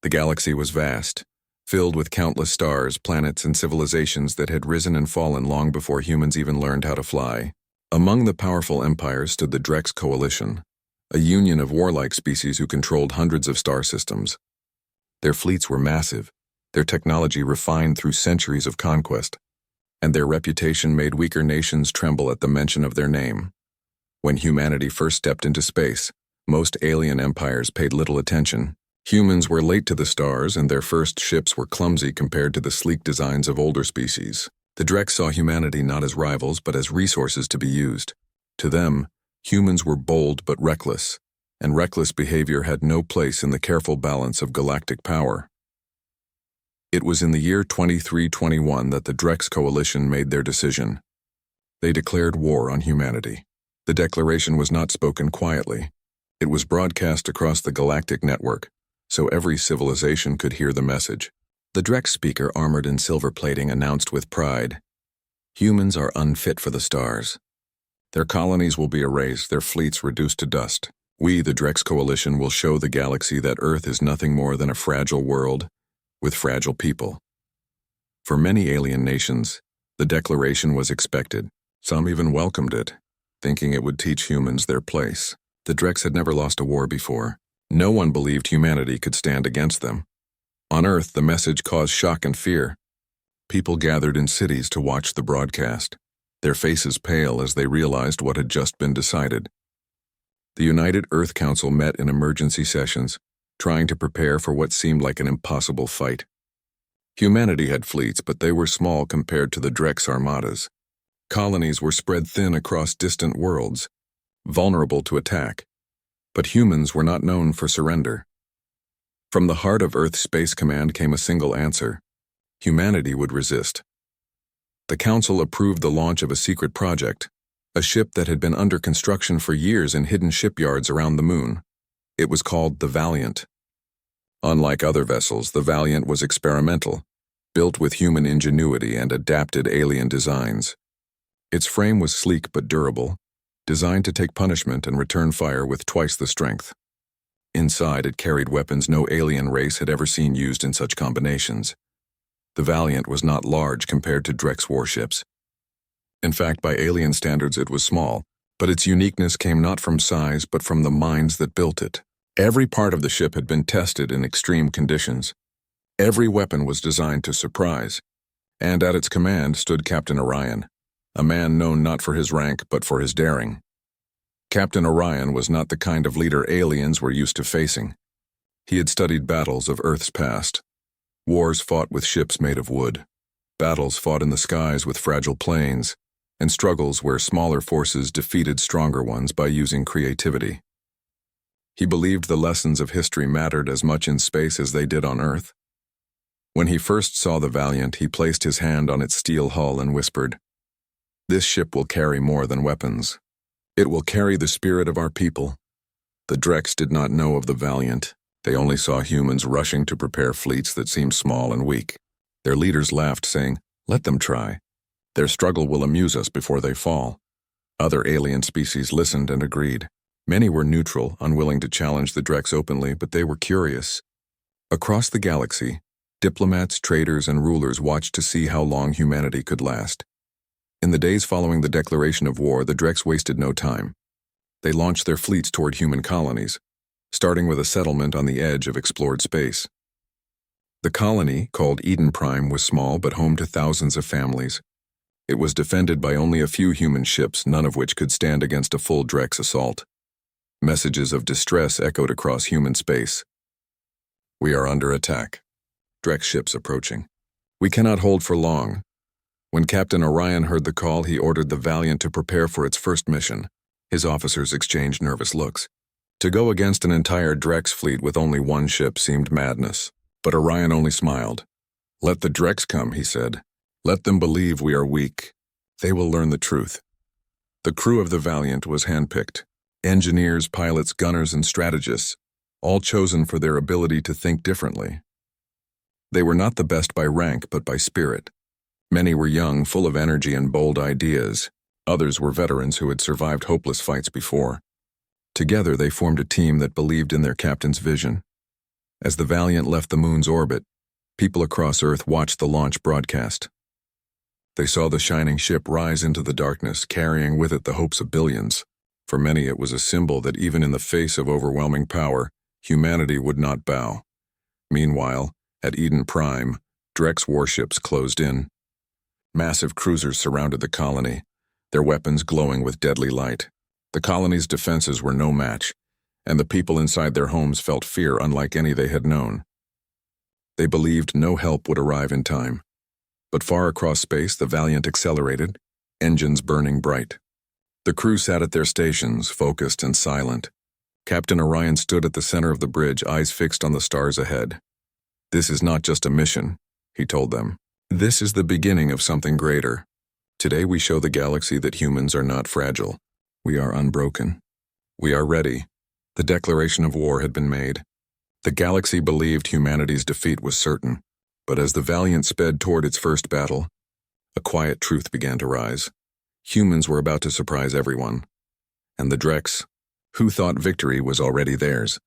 The galaxy was vast, filled with countless stars, planets, and civilizations that had risen and fallen long before humans even learned how to fly. Among the powerful empires stood the Drex Coalition, a union of warlike species who controlled hundreds of star systems. Their fleets were massive, their technology refined through centuries of conquest, and their reputation made weaker nations tremble at the mention of their name. When humanity first stepped into space, most alien empires paid little attention. Humans were late to the stars, and their first ships were clumsy compared to the sleek designs of older species. The Drex saw humanity not as rivals but as resources to be used. To them, humans were bold but reckless, and reckless behavior had no place in the careful balance of galactic power. It was in the year 2321 that the Drex Coalition made their decision. They declared war on humanity. The declaration was not spoken quietly. It was broadcast across the galactic network, so every civilization could hear the message. The Drex speaker, armored in silver plating, announced with pride, "Humans are unfit for the stars. Their colonies will be erased, their fleets reduced to dust. We, the Drex Coalition, will show the galaxy that Earth is nothing more than a fragile world with fragile people." For many alien nations, the declaration was expected. Some even welcomed it, thinking it would teach humans their place. The Drex had never lost a war before. No one believed humanity could stand against them. On Earth, the message caused shock and fear. People gathered in cities to watch the broadcast, their faces pale as they realized what had just been decided. The United Earth Council met in emergency sessions, trying to prepare for what seemed like an impossible fight. Humanity had fleets, but they were small compared to the Drex armadas. Colonies were spread thin across distant worlds, vulnerable to attack. But humans were not known for surrender. From the heart of Earth Space Command came a single answer: humanity would resist. The Council approved the launch of a secret project, a ship that had been under construction for years in hidden shipyards around the moon. It was called the Valiant. Unlike other vessels, the Valiant was experimental, built with human ingenuity and adapted alien designs. Its frame was sleek but durable, designed to take punishment and return fire with twice the strength. Inside, it carried weapons no alien race had ever seen used in such combinations. The Valiant was not large compared to Drex warships. In fact, by alien standards it was small, but its uniqueness came not from size but from the minds that built it. Every part of the ship had been tested in extreme conditions. Every weapon was designed to surprise, and at its command stood Captain Orion, a man known not for his rank but for his daring. Captain Orion was not the kind of leader aliens were used to facing. He had studied battles of Earth's past, wars fought with ships made of wood, battles fought in the skies with fragile planes, and struggles where smaller forces defeated stronger ones by using creativity. He believed the lessons of history mattered as much in space as they did on Earth. When he first saw the Valiant, he placed his hand on its steel hull and whispered, "This ship will carry more than weapons. It will carry the spirit of our people." The Drex did not know of the Valiant. They only saw humans rushing to prepare fleets that seemed small and weak. Their leaders laughed, saying, "Let them try. Their struggle will amuse us before they fall." Other alien species listened and agreed. Many were neutral, unwilling to challenge the Drex openly, but they were curious. Across the galaxy, diplomats, traders, and rulers watched to see how long humanity could last. In the days following the declaration of war, the Drex wasted no time. They launched their fleets toward human colonies, starting with a settlement on the edge of explored space. The colony, called Eden Prime, was small but home to thousands of families. It was defended by only a few human ships, none of which could stand against a full Drex assault. Messages of distress echoed across human space. "We are under attack. Drex ships approaching. We cannot hold for long." When Captain Orion heard the call, he ordered the Valiant to prepare for its first mission. His officers exchanged nervous looks. To go against an entire Drex fleet with only one ship seemed madness. But Orion only smiled. "Let the Drex come," he said. "Let them believe we are weak. They will learn the truth." The crew of the Valiant was handpicked. Engineers, pilots, gunners, and strategists, all chosen for their ability to think differently. They were not the best by rank, but by spirit. Many were young, full of energy and bold ideas. Others were veterans who had survived hopeless fights before. Together, they formed a team that believed in their captain's vision. As the Valiant left the moon's orbit, people across Earth watched the launch broadcast. They saw the shining ship rise into the darkness, carrying with it the hopes of billions. For many, it was a symbol that even in the face of overwhelming power, humanity would not bow. Meanwhile, at Eden Prime, Drex warships closed in. Massive cruisers surrounded the colony, their weapons glowing with deadly light. The colony's defenses were no match, and the people inside their homes felt fear unlike any they had known. They believed no help would arrive in time. But far across space, the Valiant accelerated, engines burning bright. The crew sat at their stations, focused and silent. Captain Orion stood at the center of the bridge, eyes fixed on the stars ahead. "This is not just a mission," he told them. "This is the beginning of something greater. Today we show the galaxy that humans are not fragile. We are unbroken. We are ready." The declaration of war had been made. The galaxy believed humanity's defeat was certain, but as the Valiant sped toward its first battle, a quiet truth began to rise. Humans were about to surprise everyone. And the Drex, who thought victory was already theirs,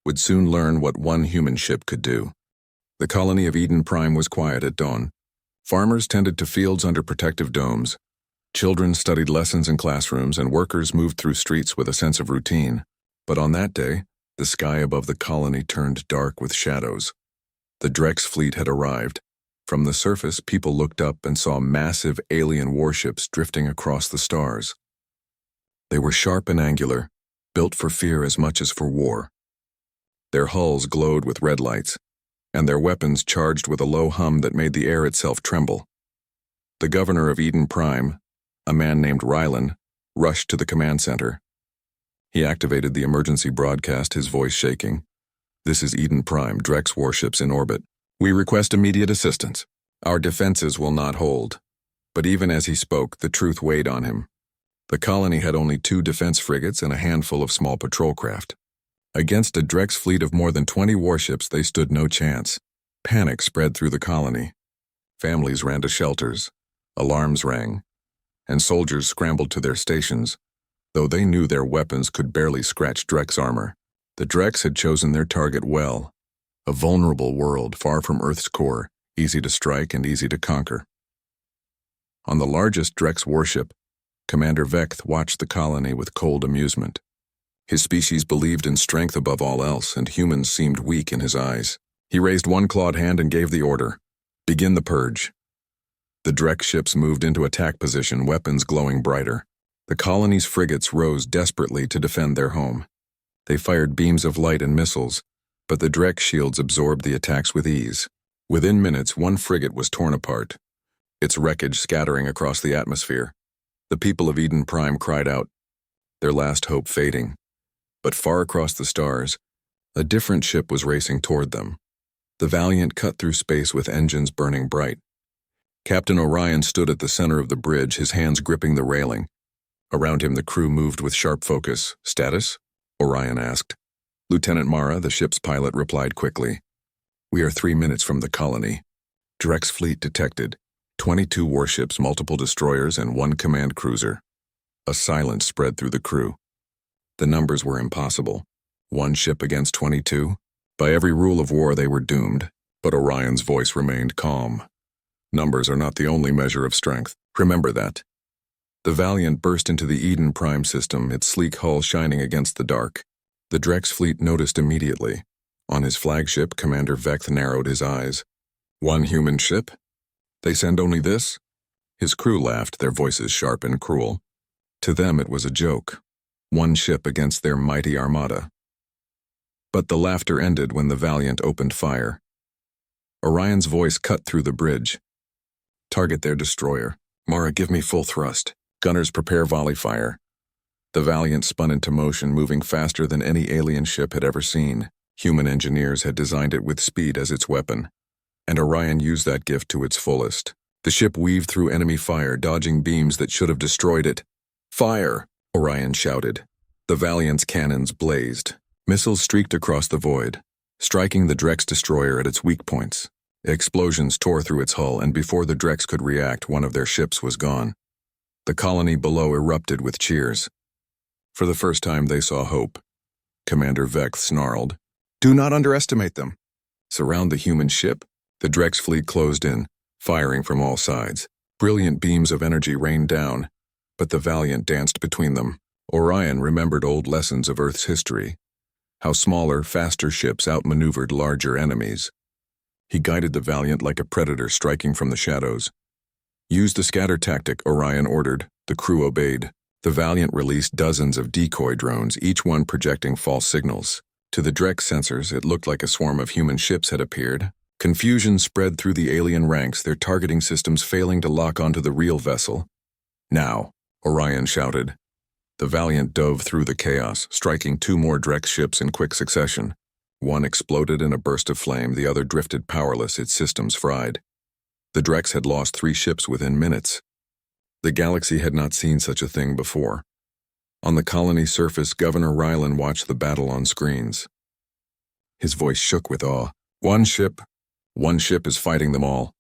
would soon learn what one human ship could do. The colony of Eden Prime was quiet at dawn. Farmers tended to fields under protective domes. Children studied lessons in classrooms, and workers moved through streets with a sense of routine. But on that day, the sky above the colony turned dark with shadows. The Drex fleet had arrived. From the surface, people looked up and saw massive alien warships drifting across the stars. They were sharp and angular, built for fear as much as for war. Their hulls glowed with red lights, and their weapons charged with a low hum that made the air itself tremble. The governor of Eden Prime, a man named Rylan, rushed to the command center. He activated the emergency broadcast, his voice shaking. "This is Eden Prime, Drex warships in orbit. We request immediate assistance. Our defenses will not hold." But even as he spoke, the truth weighed on him. The colony had only 2 defense frigates and a handful of small patrol craft. Against a Drex fleet of more than 20 warships, they stood no chance. Panic spread through the colony. Families ran to shelters, alarms rang, and soldiers scrambled to their stations, though they knew their weapons could barely scratch Drex armor. The Drex had chosen their target well. A vulnerable world far from Earth's core, easy to strike and easy to conquer. On the largest Drex warship, Commander Vecth watched the colony with cold amusement. His species believed in strength above all else, and humans seemed weak in his eyes. He raised one clawed hand and gave the order. "Begin the purge." The Drex ships moved into attack position, weapons glowing brighter. The colony's frigates rose desperately to defend their home. They fired beams of light and missiles, but the Drex shields absorbed the attacks with ease. Within minutes, one frigate was torn apart, its wreckage scattering across the atmosphere. The people of Eden Prime cried out, their last hope fading. But far across the stars, a different ship was racing toward them. The Valiant cut through space with engines burning bright. Captain Orion stood at the center of the bridge, his hands gripping the railing. Around him, the crew moved with sharp focus. "Status?" Orion asked. Lieutenant Mara, the ship's pilot, replied quickly. "We are 3 minutes from the colony. Drex fleet detected. 22 warships, multiple destroyers, and 1 command cruiser." A silence spread through the crew. The numbers were impossible. 1 ship against 22? By every rule of war, they were doomed. But Orion's voice remained calm. "Numbers are not the only measure of strength. Remember that." The Valiant burst into the Eden Prime system, its sleek hull shining against the dark. The Drex fleet noticed immediately. On his flagship, Commander Vecth narrowed his eyes. "1 human ship? They send only this?" His crew laughed, their voices sharp and cruel. To them it was a joke. 1 ship against their mighty armada. But the laughter ended when the Valiant opened fire. Orion's voice cut through the bridge. "Target their destroyer. Mara, give me full thrust. Gunners, prepare volley fire." The Valiant spun into motion, moving faster than any alien ship had ever seen. Human engineers had designed it with speed as its weapon, and Orion used that gift to its fullest. The ship weaved through enemy fire, dodging beams that should have destroyed it. "Fire!" Orion shouted. The Valiant's cannons blazed. Missiles streaked across the void, striking the Drex destroyer at its weak points. Explosions tore through its hull, and before the Drex could react, one of their ships was gone. The colony below erupted with cheers. For the first time, they saw hope. Commander Vecth snarled, Do not underestimate them. Surround the human ship. The Drex fleet closed in, firing from all sides. Brilliant beams of energy rained down, but the Valiant danced between them. Orion remembered old lessons of Earth's history, how smaller, faster ships outmaneuvered larger enemies. He guided the Valiant like a predator striking from the shadows. Use the scatter tactic, Orion ordered. The crew obeyed. The Valiant released dozens of decoy drones, each one projecting false signals. To the Drex sensors, it looked like a swarm of human ships had appeared. Confusion spread through the alien ranks, their targeting systems failing to lock onto the real vessel. Now, Orion shouted. The Valiant dove through the chaos, striking 2 more Drex ships in quick succession. One exploded in a burst of flame, the other drifted powerless, its systems fried. The Drex had lost 3 ships within minutes. The galaxy had not seen such a thing before. On the colony surface, Governor Rylan watched the battle on screens. His voice shook with awe. One ship is fighting them all.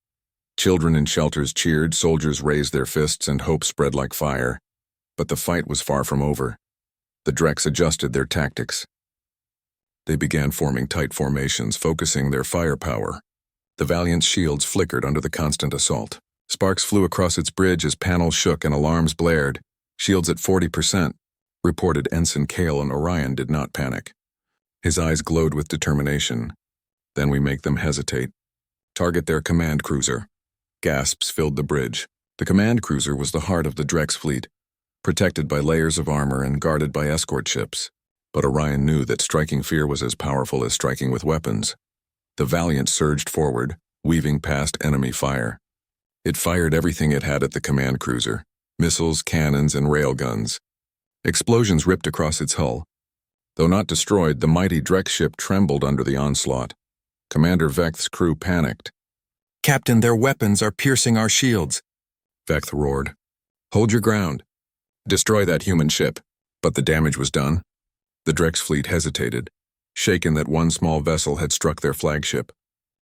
Children in shelters cheered, soldiers raised their fists, and hope spread like fire. But the fight was far from over. The Drex adjusted their tactics. They began forming tight formations, focusing their firepower. The Valiant's shields flickered under the constant assault. Sparks flew across its bridge as panels shook and alarms blared. Shields at 40%, reported Ensign Kale, and Orion did not panic. His eyes glowed with determination. Then we make them hesitate. Target their command cruiser. Gasps filled the bridge. The command cruiser was the heart of the Drex fleet, protected by layers of armor and guarded by escort ships. But Orion knew that striking fear was as powerful as striking with weapons. The Valiant surged forward, weaving past enemy fire. It fired everything it had at the command cruiser: missiles, cannons, and railguns. Explosions ripped across its hull. Though not destroyed, the mighty Drex ship trembled under the onslaught. Commander Vecth's crew panicked. "Captain, their weapons are piercing our shields," Vecth roared. "Hold your ground. Destroy that human ship." But the damage was done. The Drex fleet hesitated, shaken that one small vessel had struck their flagship.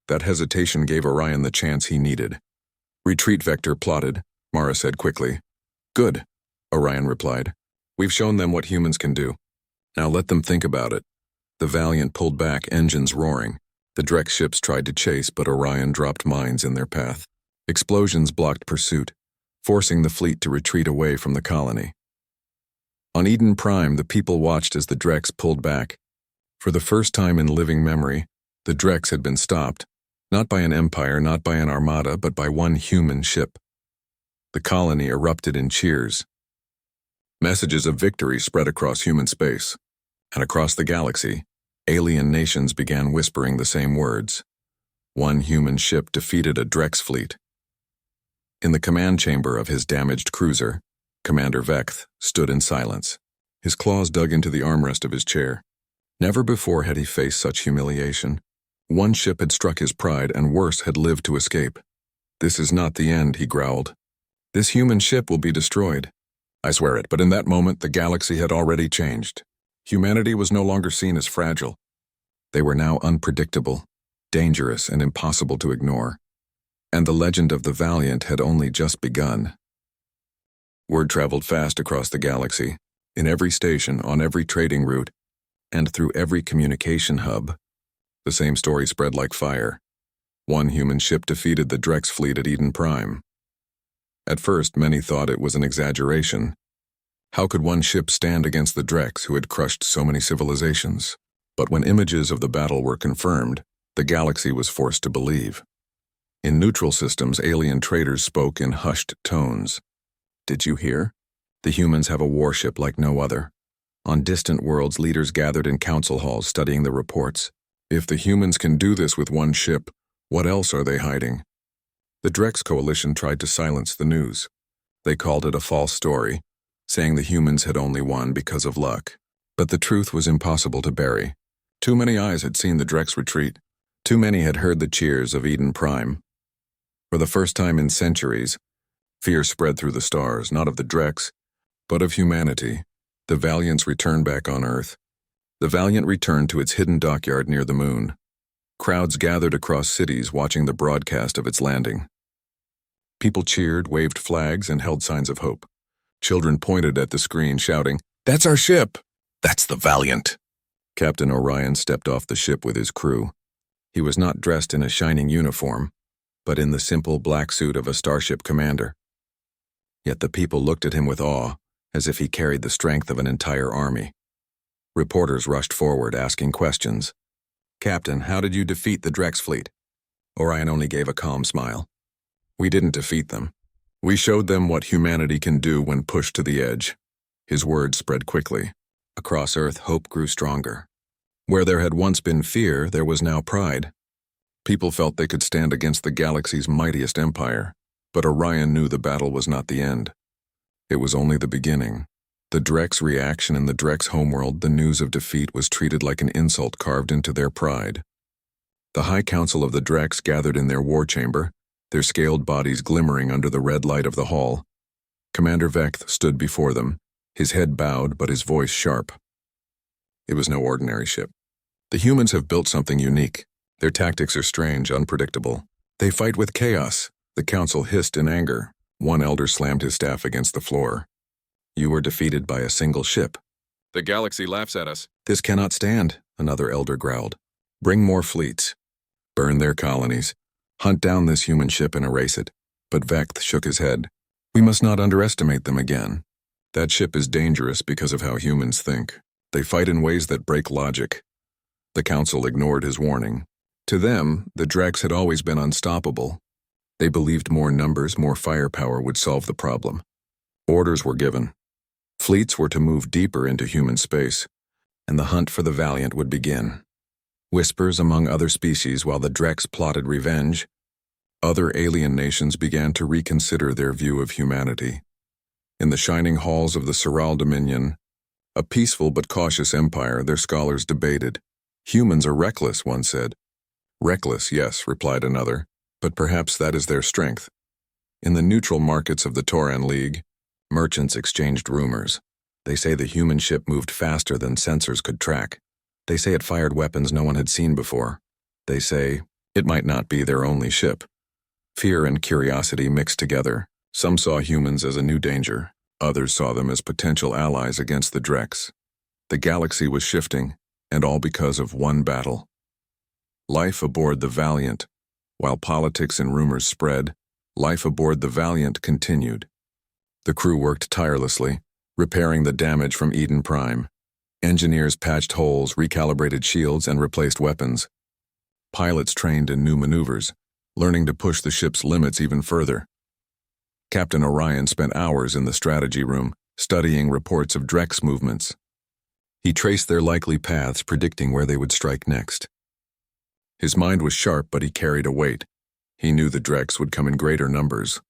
That hesitation gave Orion the chance he needed. "Retreat vector plotted," Mara said quickly. "Good," Orion replied. "We've shown them what humans can do. Now let them think about it." The Valiant pulled back, engines roaring. The Drex ships tried to chase, but Orion dropped mines in their path. Explosions blocked pursuit, forcing the fleet to retreat away from the colony. On Eden Prime, the people watched as the Drex pulled back. For the first time in living memory, the Drex had been stopped, not by an empire, not by an armada, but by one human ship. The colony erupted in cheers. Messages of victory spread across human space, and across the galaxy, alien nations began whispering the same words. One human ship defeated a Drex fleet. In the command chamber of his damaged cruiser, Commander Vecth stood in silence. His claws dug into the armrest of his chair. Never before had he faced such humiliation. One ship had struck his pride, and worse, had lived to escape. "This is not the end," he growled. "This human ship will be destroyed. I swear it," but in that moment the galaxy had already changed. Humanity was no longer seen as fragile. They were now unpredictable, dangerous, and impossible to ignore. And the legend of the Valiant had only just begun. Word traveled fast across the galaxy, in every station, on every trading route, and through every communication hub. The same story spread like fire. One human ship defeated the Drex fleet at Eden Prime. At first, many thought it was an exaggeration. How could one ship stand against the Drex, who had crushed so many civilizations? But when images of the battle were confirmed, the galaxy was forced to believe. In neutral systems, alien traders spoke in hushed tones. "Did you hear? The humans have a warship like no other." On distant worlds, leaders gathered in council halls studying the reports. If the humans can do this with one ship, what else are they hiding? The Drex coalition tried to silence the news. They called it a false story, saying the humans had only won because of luck. But the truth was impossible to bury. Too many eyes had seen the Drex retreat. Too many had heard the cheers of Eden Prime. For the first time in centuries, fear spread through the stars, not of the Drex, but of humanity. The Valiant's return back on Earth. The Valiant returned to its hidden dockyard near the moon. Crowds gathered across cities watching the broadcast of its landing. People cheered, waved flags, and held signs of hope. Children pointed at the screen, shouting, "That's our ship! That's the Valiant!" Captain Orion stepped off the ship with his crew. He was not dressed in a shining uniform, but in the simple black suit of a starship commander. Yet the people looked at him with awe, as if he carried the strength of an entire army. Reporters rushed forward, asking questions. "Captain, how did you defeat the Drex fleet?" Orion only gave a calm smile. "We didn't defeat them. We showed them what humanity can do when pushed to the edge." His words spread quickly. Across Earth, hope grew stronger. Where there had once been fear, there was now pride. People felt they could stand against the galaxy's mightiest empire, but Orion knew the battle was not the end. It was only the beginning. The Drex reaction in the Drex homeworld, the news of defeat was treated like an insult carved into their pride. The High Council of the Drex gathered in their war chamber, their scaled bodies glimmering under the red light of the hall. Commander Vecth stood before them, his head bowed but his voice sharp. It was no ordinary ship. "The humans have built something unique. Their tactics are strange, unpredictable. They fight with chaos," the council hissed in anger. One elder slammed his staff against the floor. "You were defeated by a single ship. The galaxy laughs at us." "This cannot stand," another elder growled. "Bring more fleets. Burn their colonies. Hunt down this human ship and erase it." But Vecth shook his head. "We must not underestimate them again. That ship is dangerous because of how humans think. They fight in ways that break logic." The council ignored his warning. To them, the Drex had always been unstoppable. They believed more numbers, more firepower would solve the problem. Orders were given. Fleets were to move deeper into human space, and the hunt for the valiant would begin. Whispers among other species while the Drex plotted revenge. Other alien nations began to reconsider their view of humanity. In the shining halls of the Soral Dominion, a peaceful but cautious empire, their scholars debated. "Humans are reckless," one said. "Reckless, yes," replied another, "but perhaps that is their strength." In the neutral markets of the Tauran League, merchants exchanged rumors. They say the human ship moved faster than sensors could track. They say it fired weapons no one had seen before. They say it might not be their only ship. Fear and curiosity mixed together. Some saw humans as a new danger. Others saw them as potential allies against the Drex. The galaxy was shifting, and all because of one battle. Life aboard the Valiant. While politics and rumors spread, life aboard the Valiant continued. The crew worked tirelessly, repairing the damage from Eden Prime. Engineers patched holes, recalibrated shields, and replaced weapons. Pilots trained in new maneuvers, learning to push the ship's limits even further. Captain Orion spent hours in the strategy room, studying reports of Drex movements. He traced their likely paths, predicting where they would strike next. His mind was sharp, but he carried a weight. He knew the Drex would come in greater numbers.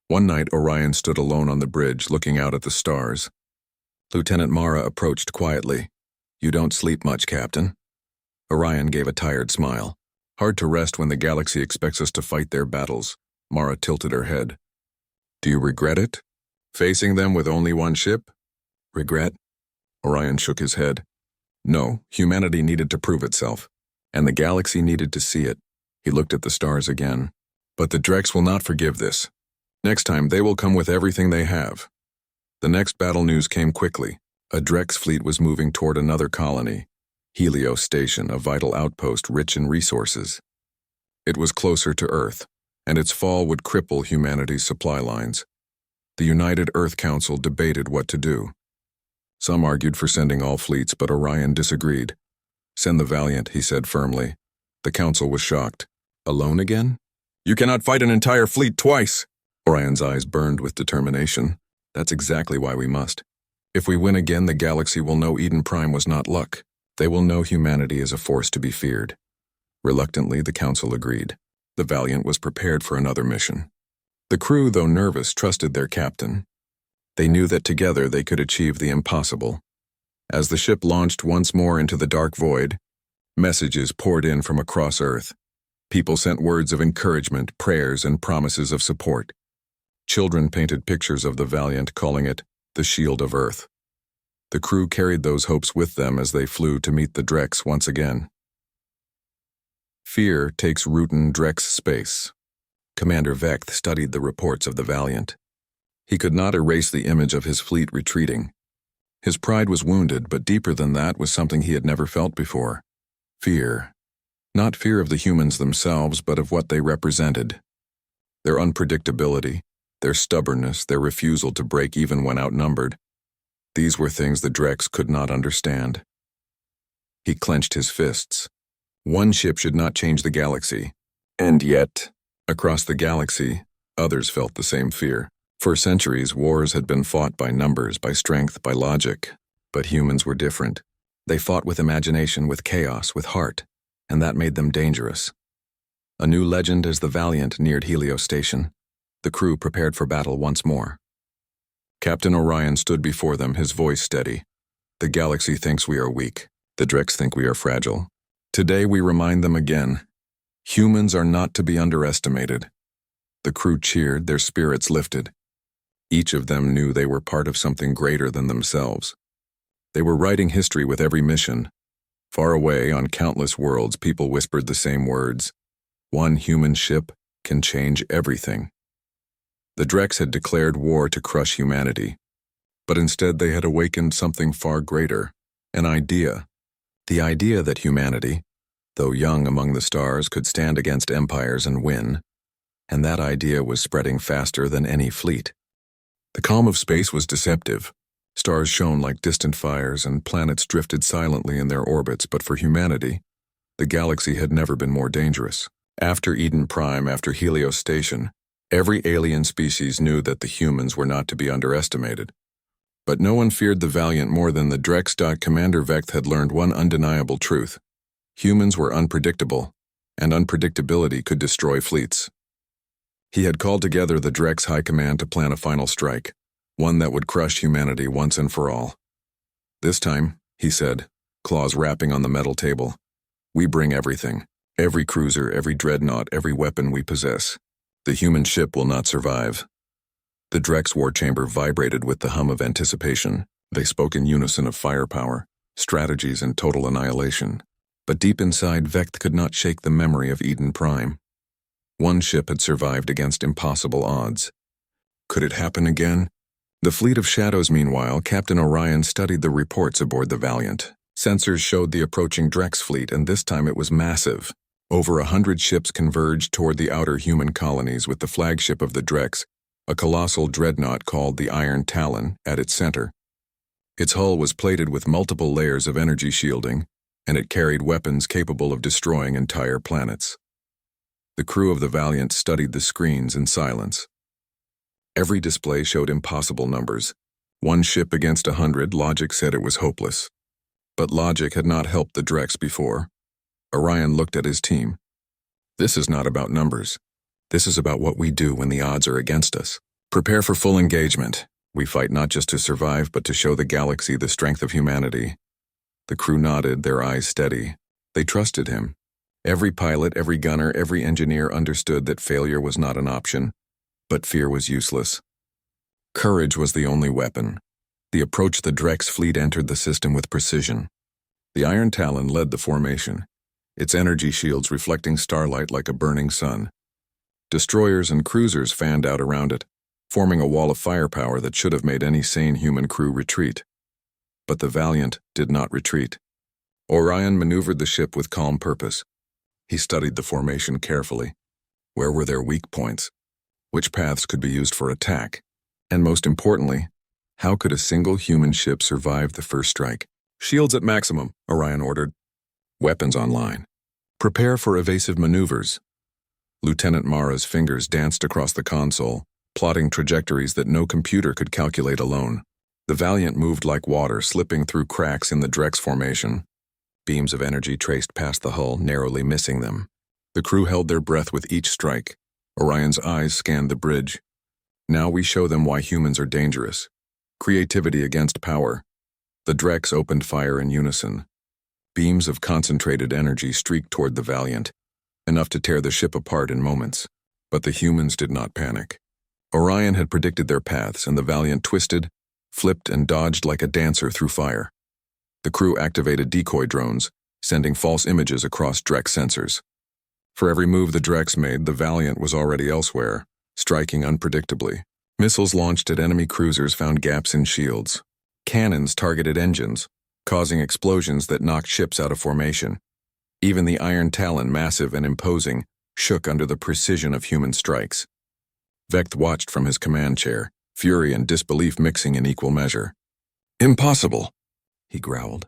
One night, Orion stood alone on the bridge, looking out at the stars. Lieutenant Mara approached quietly. "You don't sleep much, Captain." Orion gave a tired smile. "Hard to rest when the galaxy expects us to fight their battles." Mara tilted her head. "Do you regret it? Facing them with only one ship?" "Regret?" Orion shook his head. "No, humanity needed to prove itself, and the galaxy needed to see it." He looked at the stars again. "But the Drex will not forgive this. Next time, they will come with everything they have." The next battle news came quickly. A Drex fleet was moving toward another colony, Helios Station, a vital outpost rich in resources. It was closer to Earth, and its fall would cripple humanity's supply lines. The United Earth Council debated what to do. Some argued for sending all fleets, but Orion disagreed. "Send the Valiant," he said firmly. The council was shocked. "Alone again? You cannot fight an entire fleet twice!" Orion's eyes burned with determination. "That's exactly why we must. If we win again, the galaxy will know Eden Prime was not luck. They will know humanity is a force to be feared." Reluctantly, the council agreed. The Valiant was prepared for another mission. The crew, though nervous, trusted their captain. They knew that together they could achieve the impossible. As the ship launched once more into the dark void, messages poured in from across Earth. People sent words of encouragement, prayers, and promises of support. Children painted pictures of the Valiant, calling it the Shield of Earth. The crew carried those hopes with them as they flew to meet the Drex once again. Fear takes root in Drex space. Commander Vecth studied the reports of the Valiant. He could not erase the image of his fleet retreating. His pride was wounded, but deeper than that was something he had never felt before. Fear. Not fear of the humans themselves, but of what they represented. Their unpredictability, their stubbornness, their refusal to break even when outnumbered. These were things the Drex could not understand. He clenched his fists. One ship should not change the galaxy. And yet, across the galaxy, others felt the same fear. For centuries, wars had been fought by numbers, by strength, by logic. But humans were different. They fought with imagination, with chaos, with heart, and that made them dangerous. A new legend as the Valiant neared Helios Station. The crew prepared for battle once more. Captain Orion stood before them, his voice steady. The galaxy thinks we are weak. The Drex think we are fragile. Today we remind them again. Humans are not to be underestimated. The crew cheered, their spirits lifted. Each of them knew they were part of something greater than themselves. They were writing history with every mission. Far away, on countless worlds, people whispered the same words. One human ship can change everything. The Drex had declared war to crush humanity. But instead they had awakened something far greater, an idea. The idea that humanity, though young among the stars, could stand against empires and win. And that idea was spreading faster than any fleet. The calm of space was deceptive. Stars shone like distant fires and planets drifted silently in their orbits, but for humanity, the galaxy had never been more dangerous. After Eden Prime, after Helios Station, every alien species knew that the humans were not to be underestimated. But no one feared the Valiant more than the Drex. Commander Vect had learned one undeniable truth. Humans were unpredictable, and unpredictability could destroy fleets. He had called together the Drex High Command to plan a final strike, one that would crush humanity once and for all. This time, he said, claws rapping on the metal table, we bring everything. Every cruiser, every dreadnought, every weapon we possess. The human ship will not survive. The Drex war chamber vibrated with the hum of anticipation. They spoke in unison of firepower, strategies, and total annihilation. But deep inside, Vect could not shake the memory of Eden Prime. One ship had survived against impossible odds. Could it happen again? The fleet of shadows, meanwhile, Captain Orion studied the reports aboard the Valiant. Sensors showed the approaching Drex fleet, and this time it was massive. Over 100 ships converged toward the outer human colonies, with the flagship of the Drex, a colossal dreadnought called the Iron Talon, at its center. Its hull was plated with multiple layers of energy shielding, and it carried weapons capable of destroying entire planets. The crew of the Valiant studied the screens in silence. Every display showed impossible numbers. One ship against 100, logic said it was hopeless. But logic had not helped the Drex before. Orion looked at his team. This is not about numbers. This is about what we do when the odds are against us. Prepare for full engagement. We fight not just to survive, but to show the galaxy the strength of humanity. The crew nodded, their eyes steady. They trusted him. Every pilot, every gunner, every engineer understood that failure was not an option, but fear was useless. Courage was the only weapon. The approach the Drex fleet entered the system with precision. The Iron Talon led the formation, its energy shields reflecting starlight like a burning sun. Destroyers and cruisers fanned out around it, forming a wall of firepower that should have made any sane human crew retreat. But the Valiant did not retreat. Orion maneuvered the ship with calm purpose. He studied the formation carefully. Where were their weak points? Which paths could be used for attack? And most importantly, how could a single human ship survive the first strike? Shields at maximum, Orion ordered. Weapons online. Prepare for evasive maneuvers. Lieutenant Mara's fingers danced across the console, plotting trajectories that no computer could calculate alone. The Valiant moved like water, slipping through cracks in the Drex formation. Beams of energy traced past the hull, narrowly missing them. The crew held their breath with each strike. Orion's eyes scanned the bridge. Now we show them why humans are dangerous. Creativity against power. The Drex opened fire in unison. Beams of concentrated energy streaked toward the Valiant, enough to tear the ship apart in moments. But the humans did not panic. Orion had predicted their paths, and the Valiant twisted, flipped, and dodged like a dancer through fire. The crew activated decoy drones, sending false images across Drex sensors. For every move the Drex made, the Valiant was already elsewhere, striking unpredictably. Missiles launched at enemy cruisers found gaps in shields. Cannons targeted engines, causing explosions that knocked ships out of formation. Even the Iron Talon, massive and imposing, shook under the precision of human strikes. Vect watched from his command chair, fury and disbelief mixing in equal measure. "Impossible," he growled.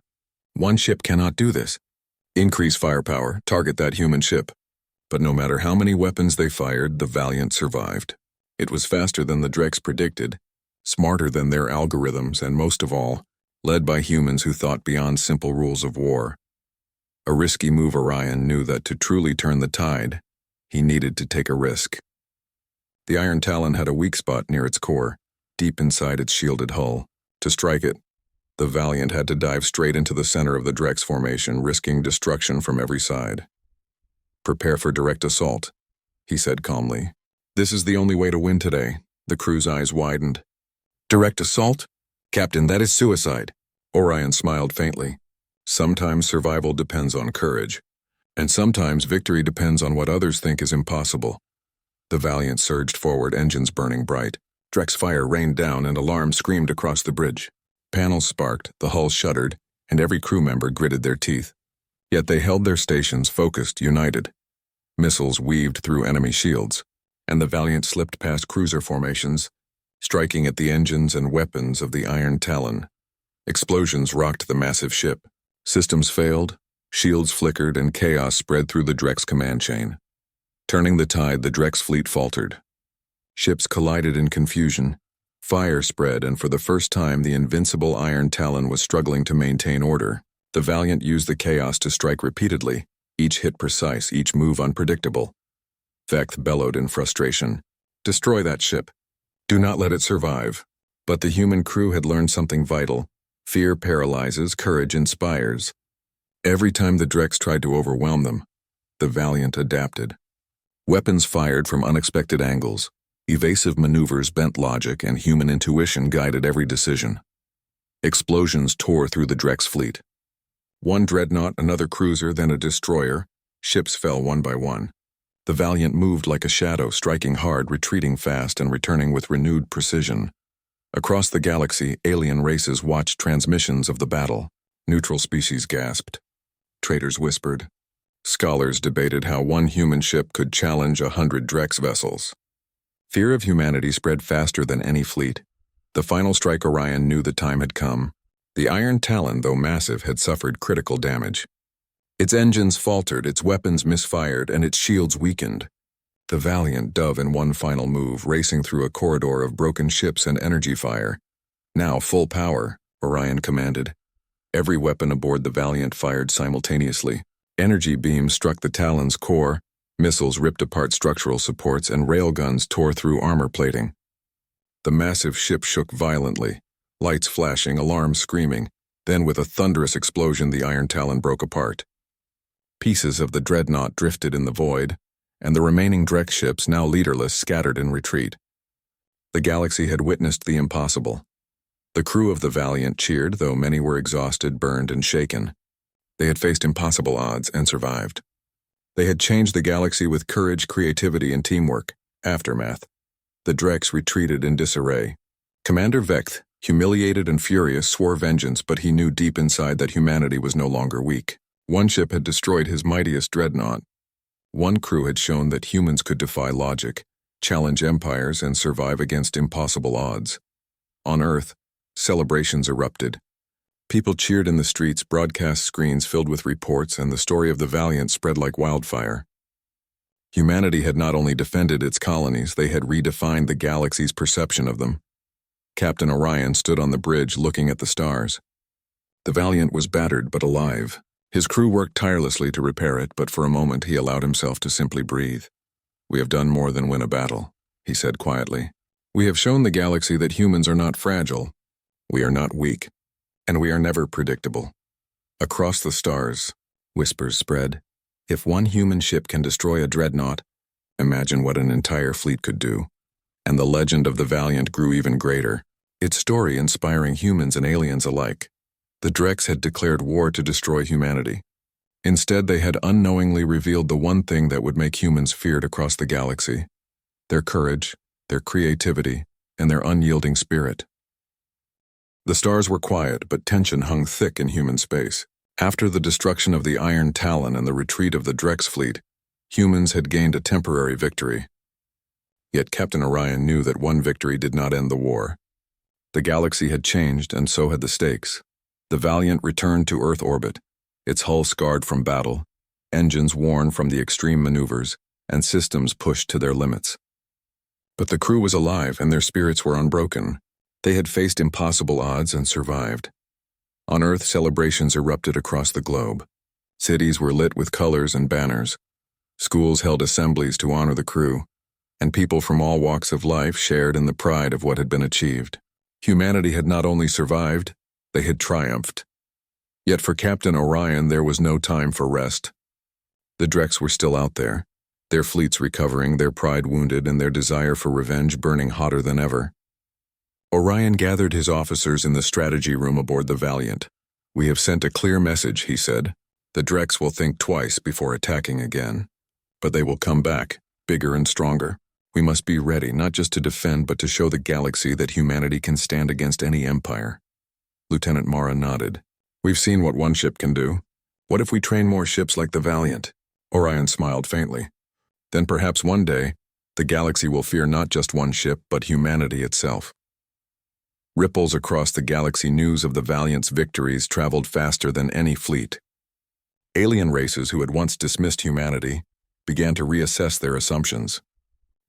"One ship cannot do this. Increase firepower, target that human ship." But no matter how many weapons they fired, the Valiant survived. It was faster than the Drex predicted, smarter than their algorithms, and most of all, led by humans who thought beyond simple rules of war. A risky move. Orion knew that to truly turn the tide, he needed to take a risk. The Iron Talon had a weak spot near its core, deep inside its shielded hull. To strike it, the Valiant had to dive straight into the center of the Drex formation, risking destruction from every side. "Prepare for direct assault," he said calmly. "This is the only way to win today." The crew's eyes widened. "Direct assault? Captain, that is suicide." Orion smiled faintly. "Sometimes survival depends on courage, and sometimes victory depends on what others think is impossible." The Valiant surged forward, engines burning bright. Drex fire rained down and alarms screamed across the bridge. Panels sparked, the hull shuddered, and every crew member gritted their teeth. Yet they held their stations, focused, united. Missiles weaved through enemy shields, and the Valiant slipped past cruiser formations, striking at the engines and weapons of the Iron Talon. Explosions rocked the massive ship. Systems failed, shields flickered, and chaos spread through the Drex command chain. Turning the tide, the Drex fleet faltered. Ships collided in confusion. Fire spread, and for the first time the invincible Iron Talon was struggling to maintain order. The Valiant used the chaos to strike repeatedly, each hit precise, each move unpredictable. Vect bellowed in frustration. "Destroy that ship. Do not let it survive." But the human crew had learned something vital. Fear paralyzes, courage inspires. Every time the Drex tried to overwhelm them, the Valiant adapted. Weapons fired from unexpected angles. Evasive maneuvers bent logic, and human intuition guided every decision. Explosions tore through the Drex fleet. One dreadnought, another cruiser, then a destroyer. Ships fell one by one. The Valiant moved like a shadow, striking hard, retreating fast, and returning with renewed precision. Across the galaxy, alien races watched transmissions of the battle. Neutral species gasped. Traders whispered. Scholars debated how one human ship could challenge 100 Drex vessels. Fear of humanity spread faster than any fleet. The final strike. Orion knew the time had come. The Iron Talon, though massive, had suffered critical damage. Its engines faltered, its weapons misfired, and its shields weakened. The Valiant dove in one final move, racing through a corridor of broken ships and energy fire. "Now full power," Orion commanded. Every weapon aboard the Valiant fired simultaneously. Energy beams struck the Talon's core, missiles ripped apart structural supports, and railguns tore through armor plating. The massive ship shook violently, lights flashing, alarms screaming. Then, with a thunderous explosion, the Iron Talon broke apart. Pieces of the dreadnought drifted in the void, and the remaining Drex ships, now leaderless, scattered in retreat. The galaxy had witnessed the impossible. The crew of the Valiant cheered, though many were exhausted, burned, and shaken. They had faced impossible odds and survived. They had changed the galaxy with courage, creativity, and teamwork. Aftermath. The Drex retreated in disarray. Commander Vect, humiliated and furious, swore vengeance, but he knew deep inside that humanity was no longer weak. One ship had destroyed his mightiest dreadnought. One crew had shown that humans could defy logic, challenge empires, and survive against impossible odds. On Earth, celebrations erupted. People cheered in the streets, broadcast screens filled with reports, and the story of the Valiant spread like wildfire. Humanity had not only defended its colonies, they had redefined the galaxy's perception of them. Captain Orion stood on the bridge looking at the stars. The Valiant was battered but alive. His crew worked tirelessly to repair it, but for a moment he allowed himself to simply breathe. "We have done more than win a battle," he said quietly. "We have shown the galaxy that humans are not fragile. We are not weak. And we are never predictable." Across the stars, whispers spread. If one human ship can destroy a dreadnought, imagine what an entire fleet could do. And the legend of the Valiant grew even greater, its story inspiring humans and aliens alike. The Drex had declared war to destroy humanity. Instead, they had unknowingly revealed the one thing that would make humans feared across the galaxy: their courage, their creativity, and their unyielding spirit. The stars were quiet, but tension hung thick in human space. After the destruction of the Iron Talon and the retreat of the Drex fleet, humans had gained a temporary victory. Yet Captain Orion knew that one victory did not end the war. The galaxy had changed, and so had the stakes. The Valiant returned to Earth orbit, its hull scarred from battle, engines worn from the extreme maneuvers, and systems pushed to their limits. But the crew was alive, and their spirits were unbroken. They had faced impossible odds and survived. On Earth, celebrations erupted across the globe. Cities were lit with colors and banners. Schools held assemblies to honor the crew, and people from all walks of life shared in the pride of what had been achieved. Humanity had not only survived, they had triumphed. Yet for Captain Orion there was no time for rest. The Drex were still out there, their fleets recovering, their pride wounded, and their desire for revenge burning hotter than ever. Orion gathered his officers in the strategy room aboard the Valiant. "We have sent a clear message," he said. "The Drex will think twice before attacking again. But they will come back, bigger and stronger. We must be ready, not just to defend, but to show the galaxy that humanity can stand against any empire." Lieutenant Mara nodded. "We've seen what one ship can do. What if we train more ships like the Valiant?" Orion smiled faintly. "Then perhaps one day, the galaxy will fear not just one ship, but humanity itself." Ripples across the galaxy, news of the Valiant's victories traveled faster than any fleet. Alien races who had once dismissed humanity began to reassess their assumptions.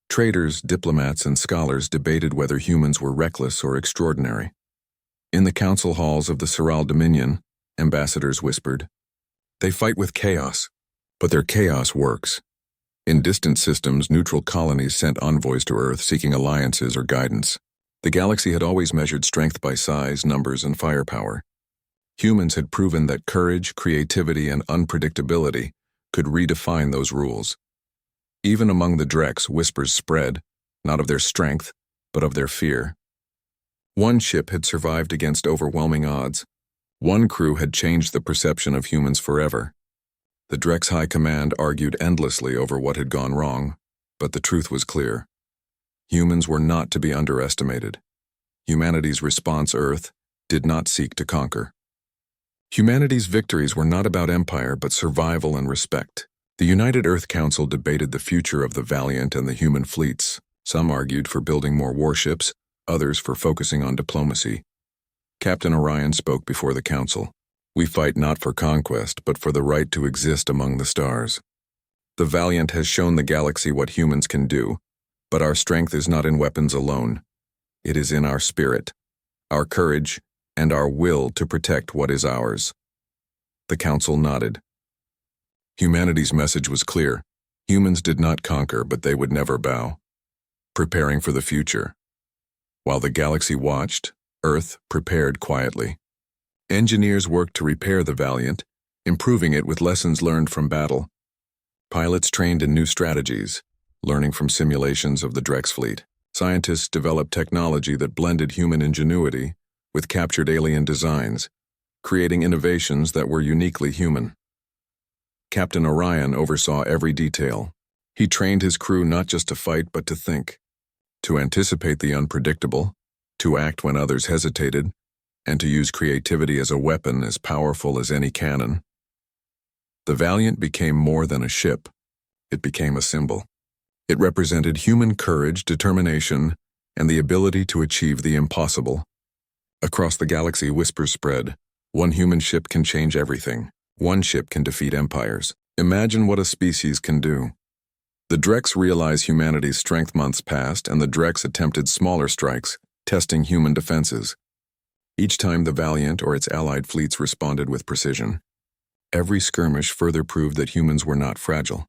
Traders, diplomats, and scholars debated whether humans were reckless or extraordinary. In the council halls of the Soral Dominion, ambassadors whispered, "They fight with chaos, but their chaos works." In distant systems, neutral colonies sent envoys to Earth seeking alliances or guidance. The galaxy had always measured strength by size, numbers, and firepower. Humans had proven that courage, creativity, and unpredictability could redefine those rules. Even among the Drex, whispers spread, not of their strength, but of their fear. One ship had survived against overwhelming odds. One crew had changed the perception of humans forever. The Drex High Command argued endlessly over what had gone wrong, but the truth was clear. Humans were not to be underestimated. Humanity's response, Earth, did not seek to conquer. Humanity's victories were not about empire, but survival and respect. The United Earth Council debated the future of the Valiant and the human fleets. Some argued for building more warships, others for focusing on diplomacy. Captain Orion spoke before the council. "We fight not for conquest, but for the right to exist among the stars. The Valiant has shown the galaxy what humans can do, but our strength is not in weapons alone. It is in our spirit, our courage, and our will to protect what is ours." The council nodded. Humanity's message was clear. Humans did not conquer, but they would never bow. Preparing for the future. While the galaxy watched, Earth prepared quietly. Engineers worked to repair the Valiant, improving it with lessons learned from battle. Pilots trained in new strategies, learning from simulations of the Drex fleet. Scientists developed technology that blended human ingenuity with captured alien designs, creating innovations that were uniquely human. Captain Orion oversaw every detail. He trained his crew not just to fight, but to think, to anticipate the unpredictable, to act when others hesitated, and to use creativity as a weapon as powerful as any cannon. The Valiant became more than a ship. It became a symbol. It represented human courage, determination, and the ability to achieve the impossible. Across the galaxy, whispers spread. One human ship can change everything. One ship can defeat empires. Imagine what a species can do. The Drex realized humanity's strength. Months passed, and the Drex attempted smaller strikes, testing human defenses. Each time the Valiant or its allied fleets responded with precision. Every skirmish further proved that humans were not fragile.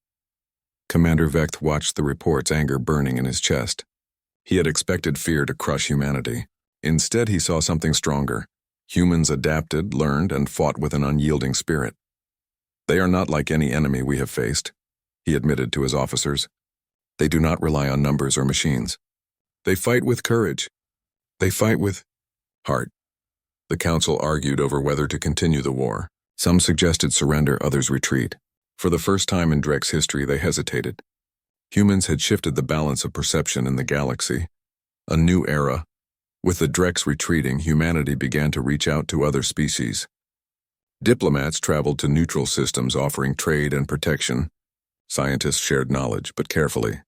Commander Vecht watched the reports, anger burning in his chest. He had expected fear to crush humanity. Instead, he saw something stronger. Humans adapted, learned, and fought with an unyielding spirit. "They are not like any enemy we have faced," he admitted to his officers. "They do not rely on numbers or machines. They fight with courage. They fight with heart." The council argued over whether to continue the war. Some suggested surrender, others retreat. For the first time in Drex history, they hesitated. Humans had shifted the balance of perception in the galaxy. A new era, With the Drex retreating, humanity began to reach out to other species. Diplomats traveled to neutral systems offering trade and protection. Scientists shared knowledge, but carefully,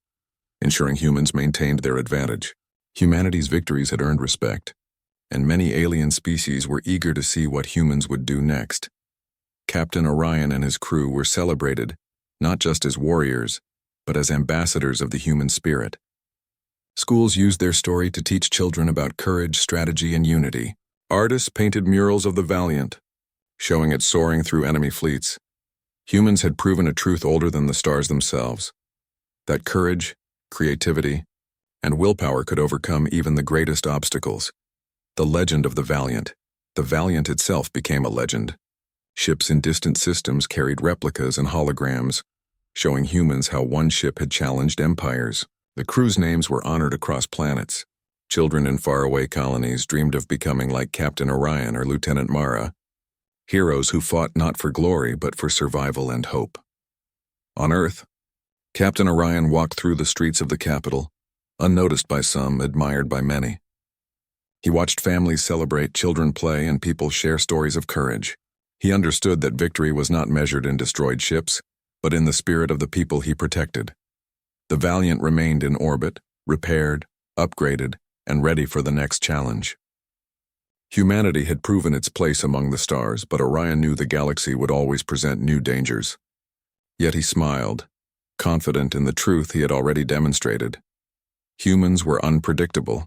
ensuring humans maintained their advantage. Humanity's victories had earned respect, and many alien species were eager to see what humans would do next. Captain Orion and his crew were celebrated, not just as warriors, but as ambassadors of the human spirit. Schools used their story to teach children about courage, strategy, and unity. Artists painted murals of the Valiant, showing it soaring through enemy fleets. Humans had proven a truth older than the stars themselves, that courage, creativity, and willpower could overcome even the greatest obstacles. The legend of the Valiant. The Valiant itself became a legend. Ships in distant systems carried replicas and holograms, showing humans how one ship had challenged empires. The crew's names were honored across planets. Children in faraway colonies dreamed of becoming like Captain Orion or Lieutenant Mara, heroes who fought not for glory but for survival and hope. On Earth, Captain Orion walked through the streets of the capital, unnoticed by some, admired by many. He watched families celebrate, children play, and people share stories of courage. He understood that victory was not measured in destroyed ships, but in the spirit of the people he protected. The Valiant remained in orbit, repaired, upgraded, and ready for the next challenge. Humanity had proven its place among the stars, but Orion knew the galaxy would always present new dangers. Yet he smiled, confident in the truth he had already demonstrated. Humans were unpredictable,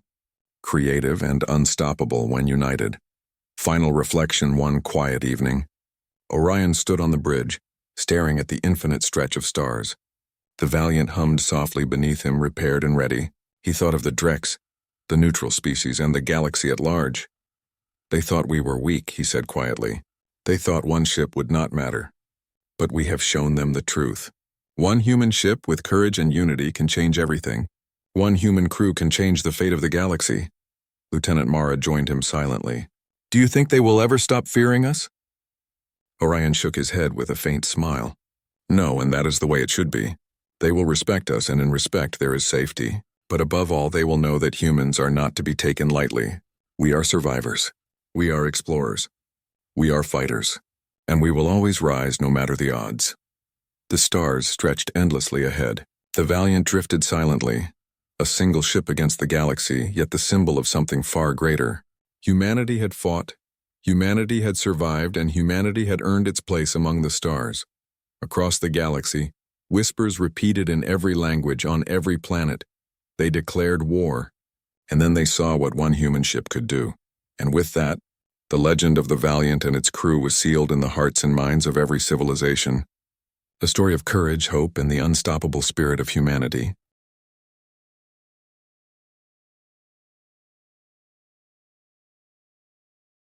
creative, and unstoppable when united. Final reflection one quiet evening. Orion stood on the bridge, staring at the infinite stretch of stars. The Valiant hummed softly beneath him, repaired and ready. He thought of the Drex, the neutral species, and the galaxy at large. They thought we were weak, he said quietly. They thought one ship would not matter. But we have shown them the truth. One human ship with courage and unity can change everything. One human crew can change the fate of the galaxy. Lieutenant Mara joined him silently. Do you think they will ever stop fearing us? Orion shook his head with a faint smile. No, and that is the way it should be. They will respect us, and in respect there is safety. But above all, they will know that humans are not to be taken lightly. We are survivors. We are explorers. We are fighters. And we will always rise no matter the odds. The stars stretched endlessly ahead. The Valiant drifted silently, a single ship against the galaxy, yet the symbol of something far greater. Humanity had fought, humanity had survived, and humanity had earned its place among the stars. Across the galaxy, whispers repeated in every language on every planet. They declared war, and then they saw what one human ship could do. And with that, the legend of the Valiant and its crew was sealed in the hearts and minds of every civilization. A story of courage, hope, and the unstoppable spirit of humanity.